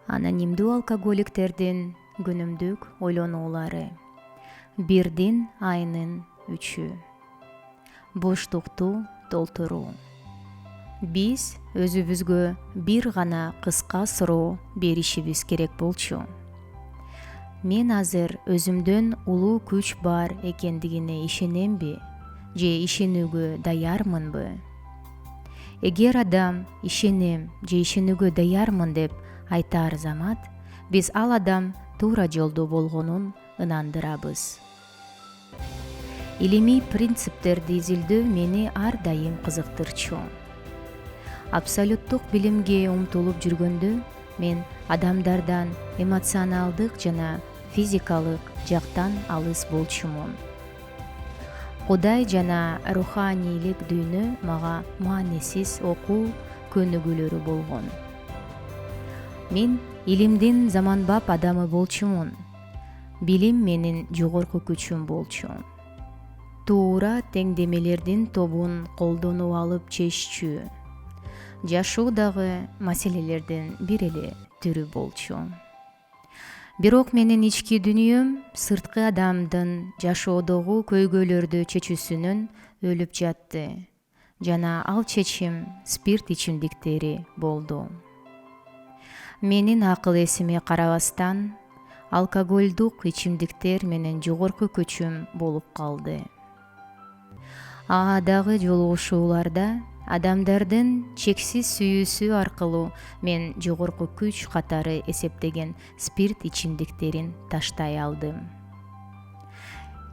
Анонимдүү алкоголиктердин күнүмдүк ойлонуулары. Бирдин айнын 3. Боштукту толтуруу. Биз өзүбүзгө бир гана кыска суроо беришибиз керек болчу. Мен азыр өзүмдөн улуу күч бар экендигине ишенемби же ишенүүгө даярмынбы? Эгер адам ишенем же ишенүүгө даярмын деп айтаар замат, биз ал адам туура жолдо болгонун ынандырабыз. Илимий принциптерди изилдөө мени ар дайым кызыктырчу. Абсолюттук билимге умтулуп жүргөндө мен адамдардан эмоционалдык жана физикалык жактан алыс болчумун. Кудай жана руханийлик дүйнө мага маанисиз окуу көнүгүүлөрү болгон. Мен илимдин заманбап адамы болчумун. Билим менин жогорку күчүм болчу. Туура теңдемелердин тобун колдонуп алып чеччү. Жашоо дагы маселелердин бир эле түрү болчу. Бирок менин ички дүйнөм сырткы адамдын жашоодогу көйгөйлөрдү чечүүсүнөн өлүп жатты жана ал чечим спирт ичимдиктери болду. Менин акыл эсиме карабастан, алкоголдук ичимдиктер менин жогорку күчүм болуп калды. Дагы жолугушууларда адамдардын чексиз сүйүүсү аркылуу мен жогорку күч катары эсептеген спирт ичимдиктерин таштай алдым.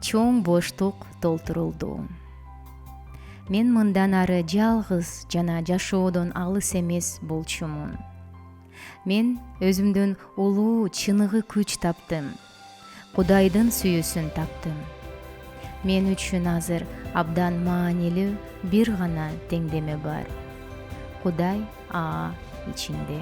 Чоң боштук толтурулду. Мен мындан ары жалгыз жана жашоодон алыс эмес болчумун. Мен өзүмдөн улуу чыныгы күч таптым. Кудайдын сүйүүсүн таптым. Мен үчүн азыр абдан маанилүү бир гана теңдеме бар. Кудай ичинде.